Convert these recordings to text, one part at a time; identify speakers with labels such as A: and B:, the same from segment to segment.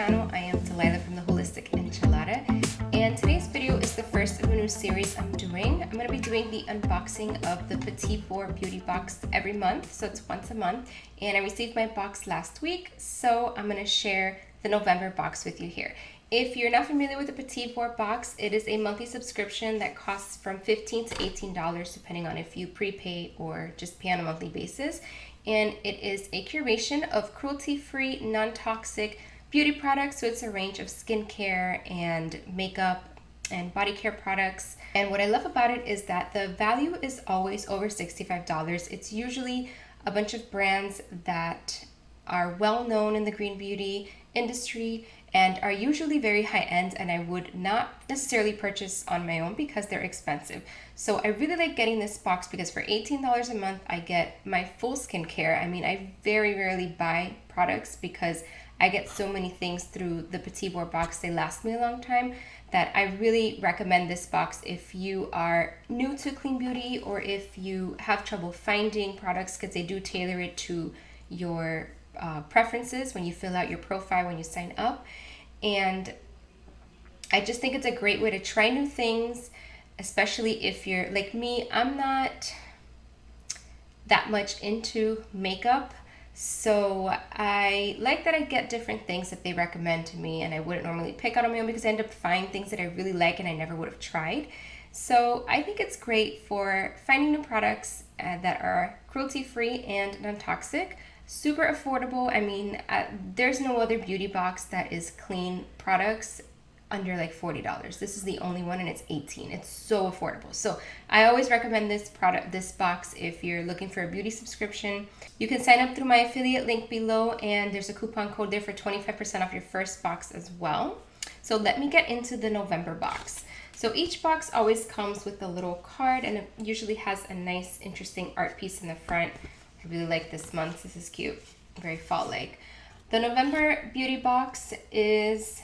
A: channel. I am Delilah from the Holistic Enchilada, and today's video is the first of a new series I'm doing. I'm going to be doing the unboxing of the Petit Vour beauty box every month, so it's once a month, and I received my box last week, so I'm going to share the November box with you here. If you're not familiar with the Petit Vour box, it is a monthly subscription that costs from $15 to $18 depending on if you prepay or just pay on a monthly basis. And it is a curation of cruelty-free, non-toxic beauty products. So it's a range of skincare and makeup and body care products. And what I love about it is that the value is always over $65. It's usually a bunch of brands that are well known in the green beauty industry and are usually very high end, and I would not necessarily purchase on my own because they're expensive. So I really like getting this box because for $18 a month I get my full skincare. I mean, I very rarely buy products because I get so many things through the Petit Vour box. They last me a long time, that I really recommend this box if you are new to clean beauty or if you have trouble finding products, because they do tailor it to your preferences when you fill out your profile, when you sign up. And I just think it's a great way to try new things, especially if you're like me. I'm not that much into makeup, so I like that I get different things that they recommend to me, and I wouldn't normally pick out on my own because I end up finding things that I really like and I never would have tried. So I think it's great for finding new products that are cruelty-free and non-toxic. Super affordable. I mean, there's no other beauty box that is clean products under like $40. This is the only one, and it's $18. It's so affordable. So I always recommend this box if you're looking for a beauty subscription. You can sign up through my affiliate link below, and there's a coupon code there for 25% off your first box as well. So let me get into the November box. So each box always comes with a little card, and it usually has a nice, interesting art piece in the front. I really like this month. This is cute. Very fall-like. The November beauty box is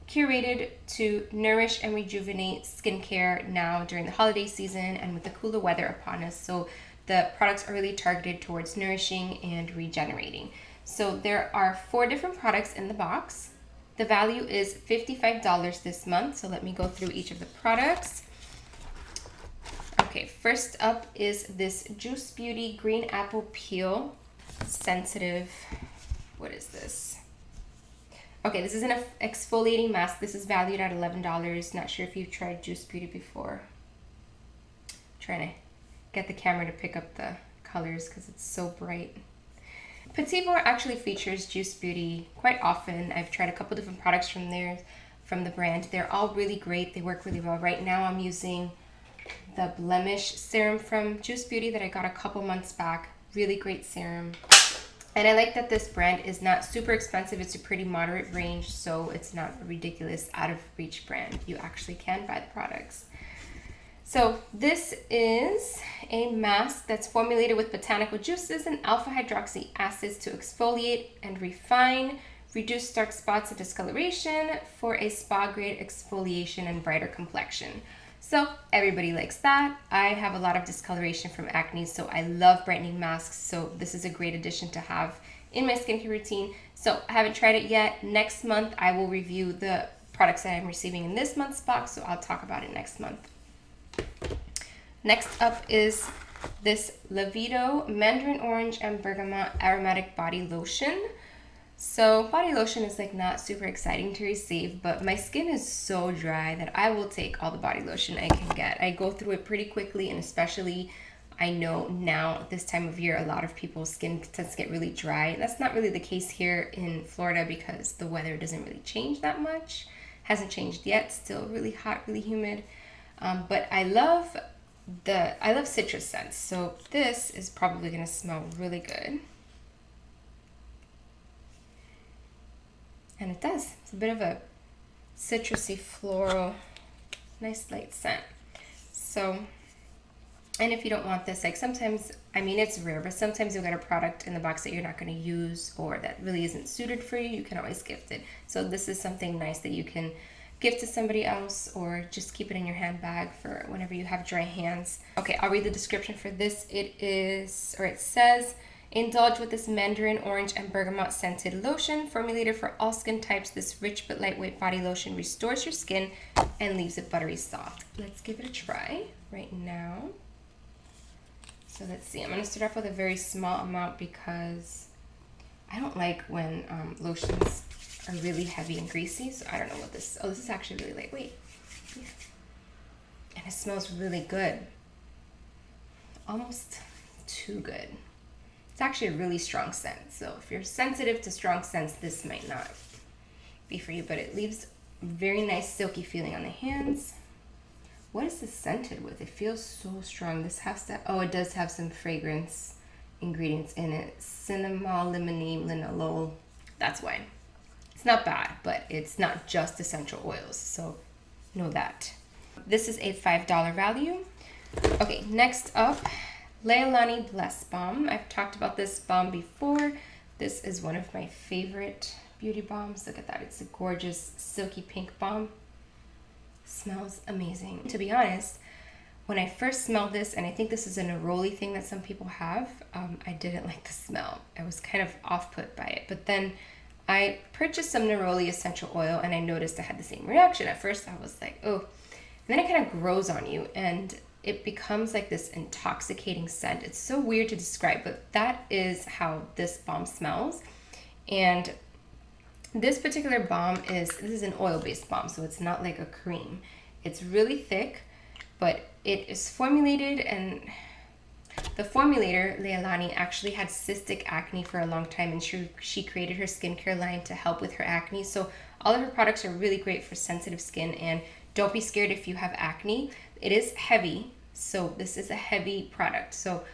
A: curated to nourish and rejuvenate skincare now during the holiday season and with the cooler weather upon us. So the products are really targeted towards nourishing and regenerating. So there are 4 different products in the box. The value is $55 this month. So let me go through each of the products. Okay, first up is this Juice Beauty Green Apple Peel Sensitive. What is this? Okay, this is an exfoliating mask. This is valued at $11. Not sure if you've tried Juice Beauty before. I'm trying to get the camera to pick up the colors because it's so bright. Petit Vour actually features Juice Beauty quite often. I've tried a couple different products from the brand. They're all really great. They work really well. Right now I'm using the blemish serum from Juice Beauty that I got a couple months back. Really great serum. And I like that this brand is not super expensive. It's a pretty moderate range, so it's not a ridiculous out of reach brand. You actually can buy the products. So this is a mask that's formulated with botanical juices and alpha hydroxy acids to exfoliate and refine, reduce dark spots and discoloration for a spa grade exfoliation and brighter complexion. So everybody likes that. I have a lot of discoloration from acne, so I love brightening masks. So this is a great addition to have in my skincare routine. So I haven't tried it yet. Next month, I will review the products that I'm receiving in this month's box, so I'll talk about it next month. Next up is this Livido Mandarin Orange and Bergamot Aromatic Body Lotion. So body lotion is like not super exciting to receive, but my skin is so dry that I will take all the body lotion I can get. I go through it pretty quickly, and especially I know now this time of year a lot of people's skin tends to get really dry. That's not really the case here in Florida because the weather doesn't really change that much. Hasn't changed yet, still really hot, really humid. But I love citrus scents, so this is probably gonna smell really good. And it does. It's a bit of a citrusy, floral, nice light scent. So, and if you don't want this, like sometimes, I mean, it's rare, but sometimes you'll get a product in the box that you're not going to use or that really isn't suited for you. You can always gift it. So this is something nice that you can gift to somebody else or just keep it in your handbag for whenever you have dry hands. Okay, I'll read the description for this. It says, Indulge with this mandarin orange and bergamot scented lotion formulated for all skin types. This rich but lightweight body lotion restores your skin and leaves it buttery soft. Let's give it a try right now. So let's see. I'm going to start off with a very small amount because I don't like when lotions are really heavy and greasy. So I don't know what this. Oh, this is actually really lightweight. Yeah. And it smells really good. Almost too good. It's actually a really strong scent, so if you're sensitive to strong scents, this might not be for you, but it leaves a very nice silky feeling on the hands. What is this scented with? It feels so strong. This has to, oh, it does have some fragrance ingredients in it. Cinnamon, limonene, linalool. That's why. It's not bad, but it's not just essential oils, so know that. This is a $5 value. Okay, next up, Leilani Bless Balm. I've talked about this balm before. This is one of my favorite beauty balms. Look at that. It's a gorgeous silky pink balm. Smells amazing. To be honest, when I first smelled this, and I think this is a neroli thing that some people have, I didn't like the smell. I was kind of off-put by it. But then I purchased some neroli essential oil and I noticed I had the same reaction. At first I was like, oh. And then it kind of grows on you and it becomes like this intoxicating scent. It's so weird to describe, but that is how this balm smells. And this particular balm this is an oil-based balm, so it's not like a cream. It's really thick, but it is formulated, and the formulator, Leilani, actually had cystic acne for a long time, and she created her skincare line to help with her acne. So all of her products are really great for sensitive skin, and don't be scared if you have acne. It is heavy, so this is a heavy product. So,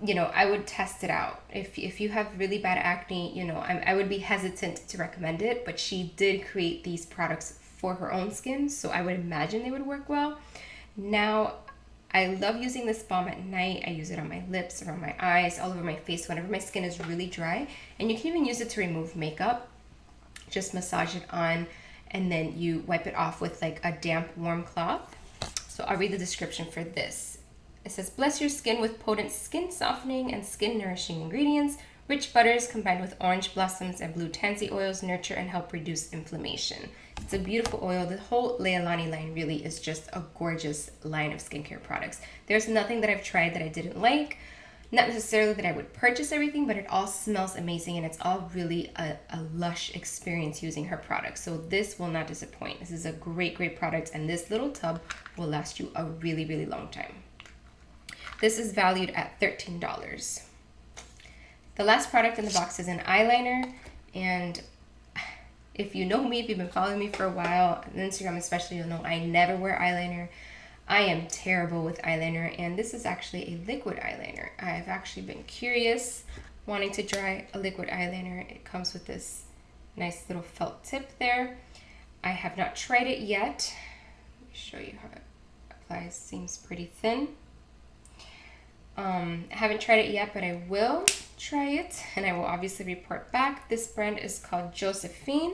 A: you know, I would test it out. If you have really bad acne, you know, I would be hesitant to recommend it, but she did create these products for her own skin, so I would imagine they would work well. Now, I love using this balm at night. I use it on my lips, around my eyes, all over my face, whenever my skin is really dry. And you can even use it to remove makeup. Just massage it on, and then you wipe it off with like a damp, warm cloth. So I'll read the description for this. It says, bless your skin with potent skin softening and skin nourishing ingredients. Rich butters combined with orange blossoms and blue tansy oils nurture and help reduce inflammation. It's a beautiful oil. The whole Leilani line really is just a gorgeous line of skincare products. There's nothing that I've tried that I didn't like. Not necessarily that I would purchase everything, but it all smells amazing and it's all really a lush experience using her products. So this will not disappoint. This is a great, great product, and this little tub will last you a really, really long time. This is valued at $13. The last product in the box is an eyeliner, and if you know me, if you've been following me for a while, on Instagram especially, you'll know I never wear eyeliner. I am terrible with eyeliner, and this is actually a liquid eyeliner. I've actually been curious, wanting to try a liquid eyeliner. It comes with this nice little felt tip there. I have not tried it yet. Let me show you how it applies. Seems pretty thin. I haven't tried it yet, but I will try it, and I will obviously report back. This brand is called Josephine.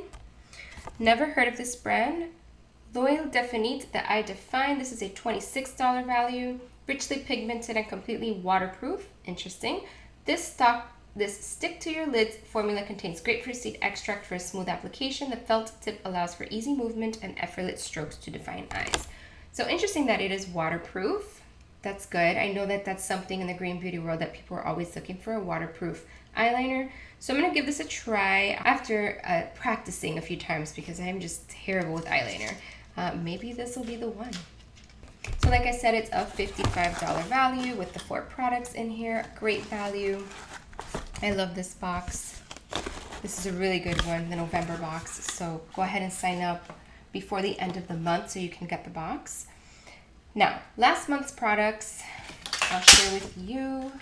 A: Never heard of this brand. L'Oeil Definite that I define. This is a $26 value. Richly pigmented and completely waterproof. Interesting. This stick to your lids formula contains grapefruit seed extract for a smooth application. The felt tip allows for easy movement and effortless strokes to define eyes. So interesting that it is waterproof. That's good. I know that that's something in the green beauty world that people are always looking for, a waterproof eyeliner. So I'm going to give this a try after practicing a few times because I am just terrible with eyeliner. Maybe this will be the one. So like I said, it's a $55 value with the 4 products in here. Great value. I love this box. This is a really good one, the November box. So go ahead and sign up before the end of the month so you can get the box. Now, last month's products, I'll share with you.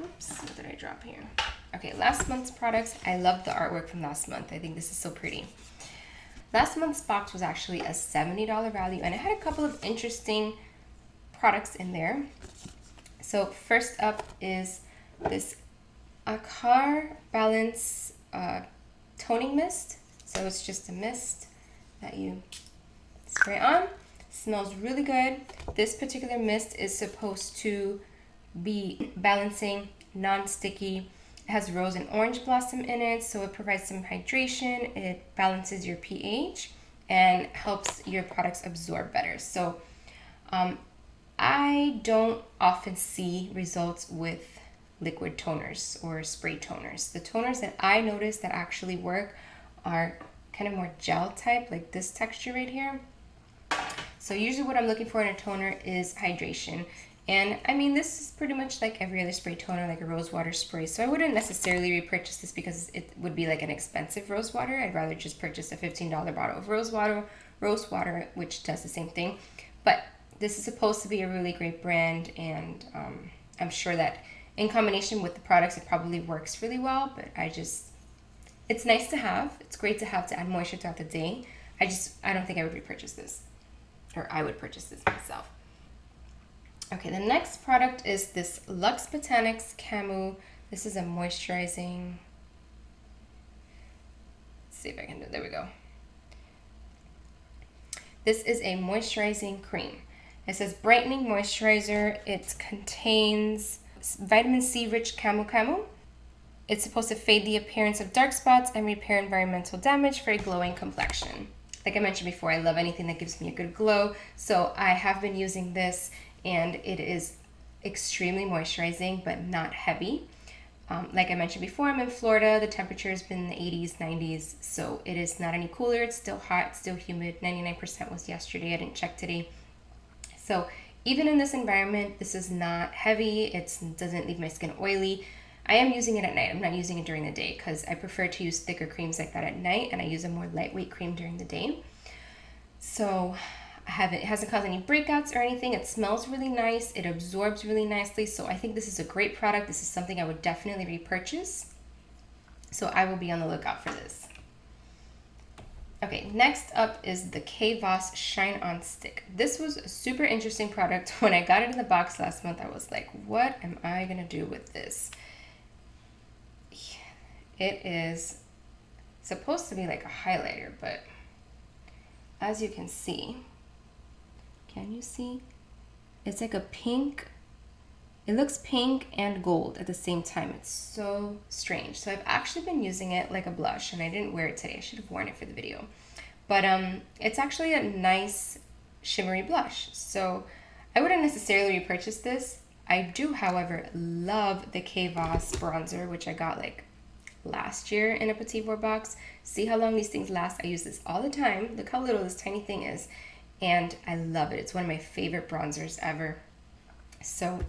A: Oops, what did I drop here? Okay, last month's products. I love the artwork from last month. I think this is so pretty. Last month's box was actually a $70 value, and it had a couple of interesting products in there. So first up is this Akar Balance toning mist. So it's just a mist that you spray on. Smells really good. This particular mist is supposed to be balancing non-sticky. It has rose and orange blossom in it, so it provides some hydration, it balances your pH, and helps your products absorb better. So I don't often see results with liquid toners or spray toners. The toners that I notice that actually work are kind of more gel type, like this texture right here. So usually what I'm looking for in a toner is hydration. And I mean, this is pretty much like every other spray toner, like a rose water spray. So I wouldn't necessarily repurchase this because it would be like an expensive rose water. I'd rather just purchase a $15 bottle of rose water, which does the same thing. But this is supposed to be a really great brand, and I'm sure that in combination with the products, it probably works really well. But it's nice to have. It's great to have to add moisture throughout the day. I don't think I would repurchase this, or I would purchase this myself. Okay, the next product is this Luxe Botanics Camu. This is a moisturizing, let's see if I can do it, there we go. This is a moisturizing cream. It says brightening moisturizer. It contains vitamin C rich camu. It's supposed to fade the appearance of dark spots and repair environmental damage for a glowing complexion. Like I mentioned before, I love anything that gives me a good glow. So I have been using this, and it is extremely moisturizing, but not heavy. Like I mentioned before, I'm in Florida. The temperature has been in the 80s, 90s, so it is not any cooler. It's still hot, still humid. 99% was yesterday. I didn't check today. So even in this environment, this is not heavy. It doesn't leave my skin oily. I am using it at night. I'm not using it during the day because I prefer to use thicker creams like that at night, and I use a more lightweight cream during the day. So it hasn't caused any breakouts or anything. It smells really nice. It absorbs really nicely. So I think this is a great product. This is something I would definitely repurchase. So I will be on the lookout for this. Okay, next up is the K-Voss Shine On Stick. This was a super interesting product. When I got it in the box last month, I was like, what am I gonna do with this? It is supposed to be like a highlighter, but as you can see, can you see? It's like a pink. It looks pink and gold at the same time. It's so strange. So I've actually been using it like a blush, and I didn't wear it today. I should have worn it for the video. But it's actually a nice shimmery blush. So I wouldn't necessarily repurchase this. I do, however, love the K-Voss bronzer, which I got like last year in a Petit Vour box. See how long these things last? I use this all the time. Look how little this tiny thing is. And I love it. It's one of my favorite bronzers ever. So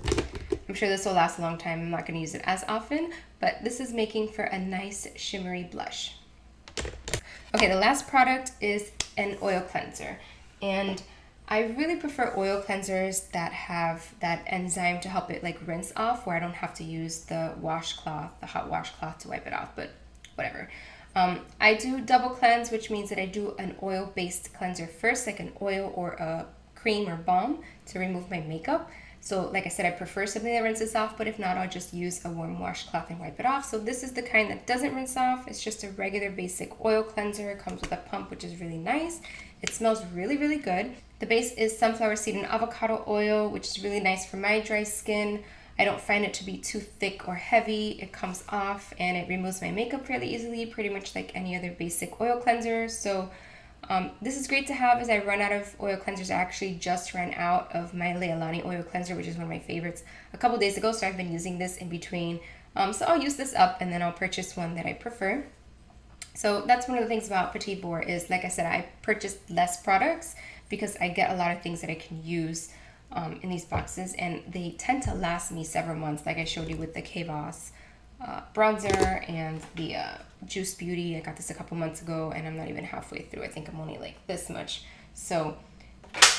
A: I'm sure this will last a long time. I'm not going to use it as often, but this is making for a nice shimmery blush. Okay, the last product is an oil cleanser. And I really prefer oil cleansers that have that enzyme to help it like rinse off, where I don't have to use the washcloth, the hot washcloth to wipe it off, but whatever. I do double cleanse, which means that I do an oil-based cleanser first, like an oil or a cream or balm to remove my makeup. So like I said, I prefer something that rinses off, but if not, I'll just use a warm washcloth and wipe it off. So this is the kind that doesn't rinse off. It's just a regular basic oil cleanser. It comes with a pump, which is really nice. It smells really, really good. The base is sunflower seed and avocado oil, which is really nice for my dry skin. I don't find it to be too thick or heavy. It comes off and it removes my makeup fairly easily, pretty much like any other basic oil cleanser. So this is great to have as I run out of oil cleansers. I actually just ran out of my Leilani oil cleanser, which is one of my favorites, a couple days ago. So I've been using this in between. So I'll use this up and then I'll purchase one that I prefer. So that's one of the things about Petit Vour is, like I said, I purchased less products because I get a lot of things that I can use in these boxes, and they tend to last me several months, like I showed you with the K-Voss bronzer and the Juice Beauty. I got this a couple months ago and I'm not even halfway through. I think I'm only like this much. So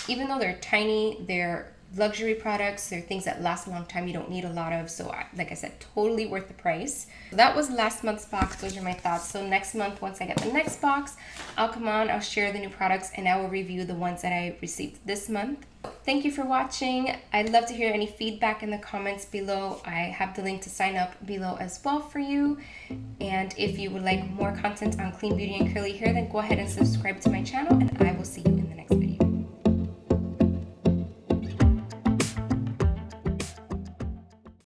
A: even though they're tiny, they're luxury products. They're things that last a long time. You don't need a lot of. So like I said, totally worth the price. So that was last month's box. Those are my thoughts. So next month, once I get the next box, I'll come on, I'll share the new products, and I will review the ones that I received this month. Thank you for watching. I'd love to hear any feedback in the comments below. I have the link to sign up below as well for you. And if you would like more content on clean beauty and curly hair, then go ahead and subscribe to my channel, and I will see you in the